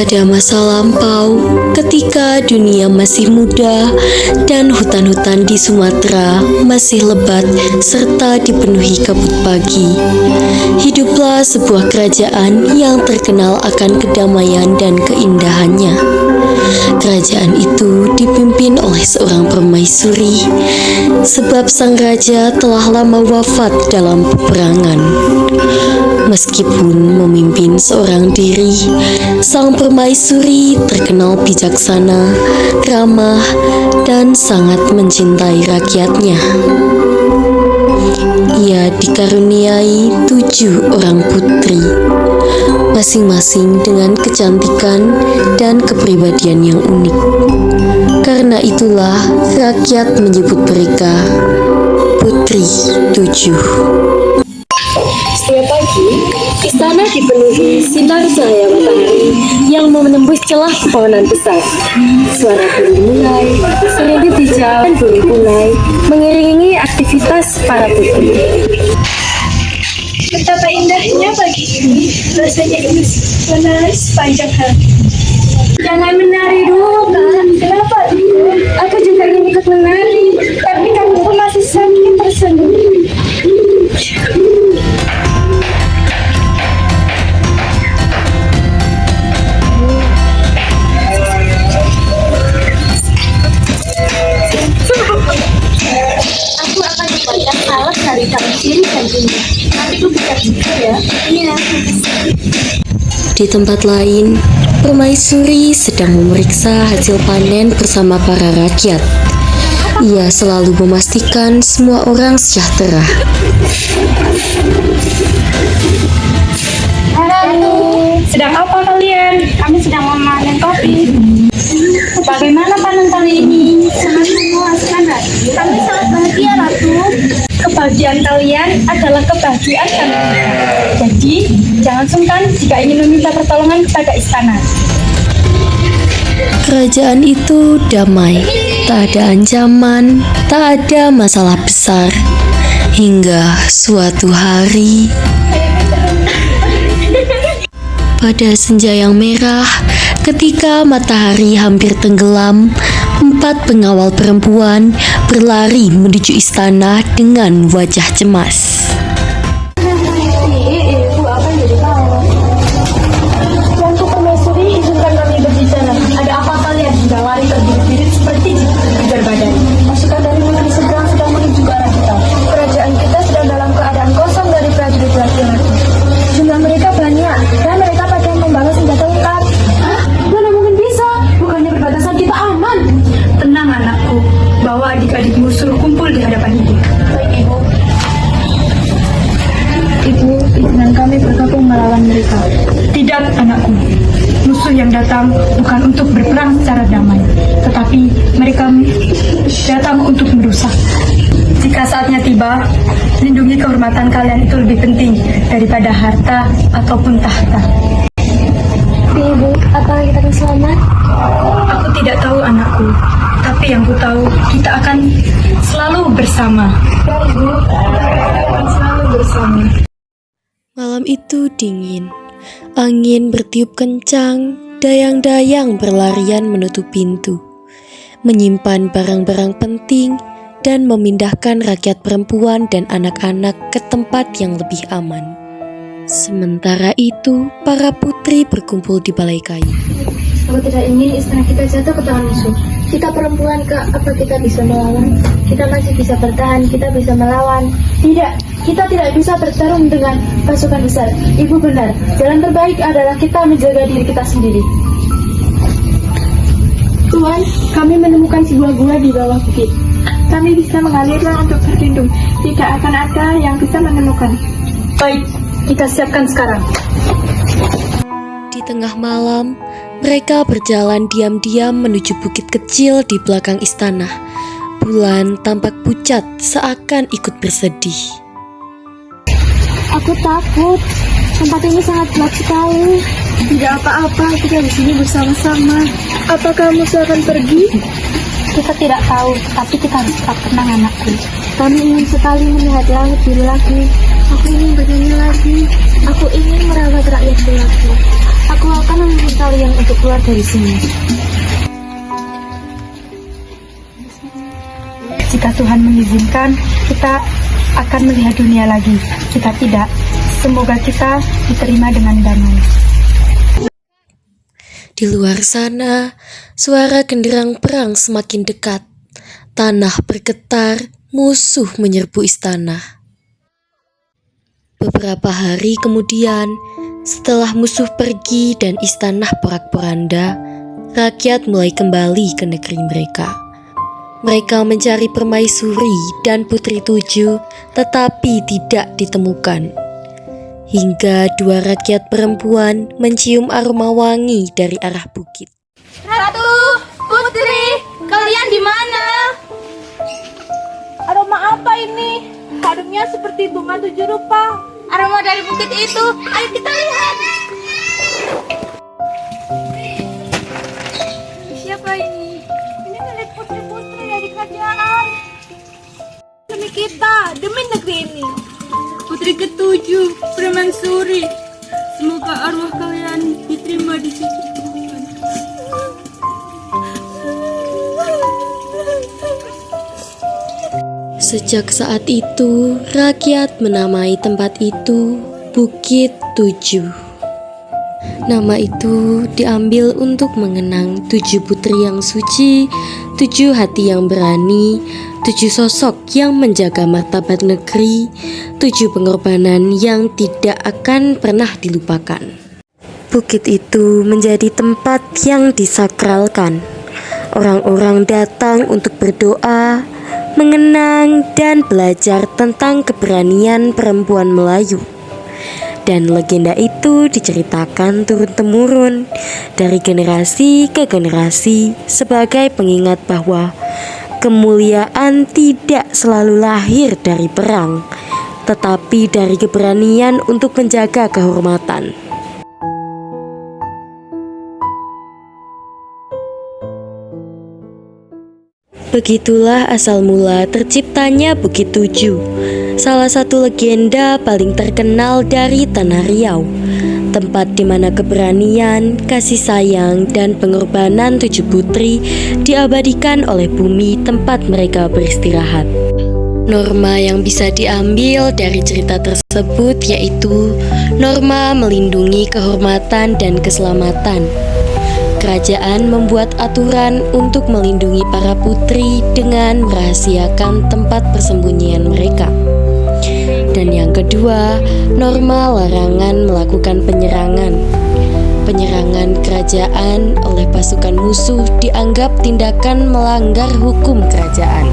Pada masa lampau, ketika dunia masih muda dan hutan-hutan di Sumatera masih lebat serta dipenuhi kabut pagi, hiduplah sebuah kerajaan yang terkenal akan kedamaian dan keindahannya. Kerajaan itu dipimpin oleh seorang permaisuri, sebab sang raja telah lama wafat dalam peperangan. Meskipun memimpin seorang diri, sang permaisuri terkenal bijaksana, ramah, dan sangat mencintai rakyatnya. Ia dikaruniai 7 orang putri, masing-masing dengan kecantikan dan kepribadian yang unik. Karena itulah rakyat menyebut mereka Putri 7. Setiap pagi, istana dipenuhi sinar cahaya matahari yang menembus celah pepohonan besar. Suara burung mulai, serintih hijau dan burung punai mengiringi aktivitas para putri. Betapa indahnya pagi ini, rasanya ingin menari sepanjang hari. Jangan menari dulu, Kak. Kenapa itu? Aku juga ingin ikut menari, tapi kakiku masih sakit tersendiri. Aku akan membuatkan salad dari kacang dan bumbu. Nanti aku bisa juga ya. Iya. Di tempat lain, permaisuri sedang memeriksa hasil panen bersama para rakyat. Ia selalu memastikan semua orang sejahtera. Halo, sedang apa kalian? Kami sedang memanen kopi. Bagaimana panen kali ini? Sangat memuaskan hati. Kami sangat bahagia, Ratu. Kebahagiaan kalian adalah kebahagiaan kami. Jadi, jangan sungkan jika ingin meminta pertolongan kepada istana. Kerajaan itu damai, tak ada ancaman, tak ada masalah besar. Hingga suatu hari, pada senja yang merah, ketika matahari hampir tenggelam, 4 pengawal perempuan berlari menuju istana dengan wajah cemas. Ibu, apa yang jadi tahu? Tuanku permaisuri, izinkan kami berbicara. Ada apa kalian sudah lari terbirit-birit seperti dikejar badan? Pasukan dari negeri seberang sedang menuju ke arah kita. Kerajaan kita sedang dalam keadaan kosong dari prajurit laki-laki. Jumlah mereka banyak dan mereka pada membawa senjata lengkap. Hah? Mana mungkin bisa? Bukannya perbatasan kita aman? Tenang anakku, bawa adik-adikmu suruh kumpul di hadapan ibu. Baik ibu. Ibu, izinkan kami bergabung melawan mereka. Tidak, anakku. Musuh yang datang bukan untuk berperang secara damai, tetapi mereka datang untuk merusak. Jika saatnya tiba, lindungi kehormatan kalian itu lebih penting daripada harta ataupun tahta. Ibu, apakah kita akan selamat? Aku tidak tahu anakku, tapi yang ku tahu kita akan selalu bersama. Ya ibu, kita akan selalu bersama. Malam itu dingin, angin bertiup kencang, dayang-dayang berlarian menutup pintu, menyimpan barang-barang penting, dan memindahkan rakyat perempuan dan anak-anak ke tempat yang lebih aman. Sementara itu, para putri berkumpul di balai kayu. Aku tidak ingin istana kita jatuh ke tangan musuh. Kita perempuan, Kak. Apa kita bisa melawan? Kita masih bisa bertahan. Kita bisa melawan. Tidak, kita tidak bisa bertarung dengan pasukan besar. Ibu benar. Jalan terbaik adalah kita menjaga diri kita sendiri. Tuan, kami menemukan sebuah gua di bawah bukit. Kami bisa mengalirnya untuk berlindung. Tidak akan ada yang bisa menemukan. Baik, kita siapkan sekarang. Di tengah malam, mereka berjalan diam-diam menuju bukit kecil di belakang istana. Bulan tampak pucat seakan ikut bersedih. Aku takut. Tempat ini sangat gelap sekali. Tidak apa-apa, kita di sini bersama-sama. Apakah musuh akan pergi? Kita tidak tahu, tapi kita harus tetap tenang, anakku. Kami ingin sekali melihat langit biru lagi. Aku ingin bernyanyi lagi. Aku ingin merawat rakyatku lagi. Aku akan meminta kalian untuk keluar dari sini. Jika Tuhan mengizinkan, kita akan melihat dunia lagi. Jika tidak, semoga kita diterima dengan damai. Di luar sana, suara genderang perang semakin dekat. Tanah bergetar, musuh menyerbu istana. Beberapa hari kemudian, setelah musuh pergi dan istana porak-poranda, rakyat mulai kembali ke negeri mereka. Mereka mencari permaisuri dan putri tujuh, tetapi tidak ditemukan. Hingga dua rakyat perempuan mencium aroma wangi dari arah bukit. Ratu, Putri, kalian di mana? Aroma apa ini? Harumnya seperti bunga 7 rupa. Aroma dari bukit itu. Ayo kita lihat. Siapa ini? Ini milik putri-putri dari kerajaan. Demi kita, demi negeri ini. Putri ketujuh, Permaisuri. Semoga arwah kalian diterima di sisi Tuhan. Sejak saat itu, rakyat menamai tempat itu Bukit Tujuh. Nama itu diambil untuk mengenang 7 putri yang suci, 7 hati yang berani, 7 sosok yang menjaga martabat negeri, 7 pengorbanan yang tidak akan pernah dilupakan. Bukit itu menjadi tempat yang disakralkan. Orang-orang datang untuk berdoa, mengenang, dan belajar tentang keberanian perempuan Melayu. Dan legenda itu diceritakan turun-temurun dari generasi ke generasi sebagai pengingat bahwa kemuliaan tidak selalu lahir dari perang, tetapi dari keberanian untuk menjaga kehormatan. Begitulah asal mula terciptanya Bukit Tujuh, salah satu legenda paling terkenal dari Tanah Riau, tempat di mana keberanian, kasih sayang, dan pengorbanan 7 putri diabadikan oleh bumi tempat mereka beristirahat. Norma yang bisa diambil dari cerita tersebut yaitu norma melindungi kehormatan dan keselamatan. Kerajaan membuat aturan untuk melindungi para putri dengan merahasiakan tempat persembunyian mereka. Dan yang kedua, norma larangan melakukan penyerangan. Penyerangan kerajaan oleh pasukan musuh dianggap tindakan melanggar hukum kerajaan.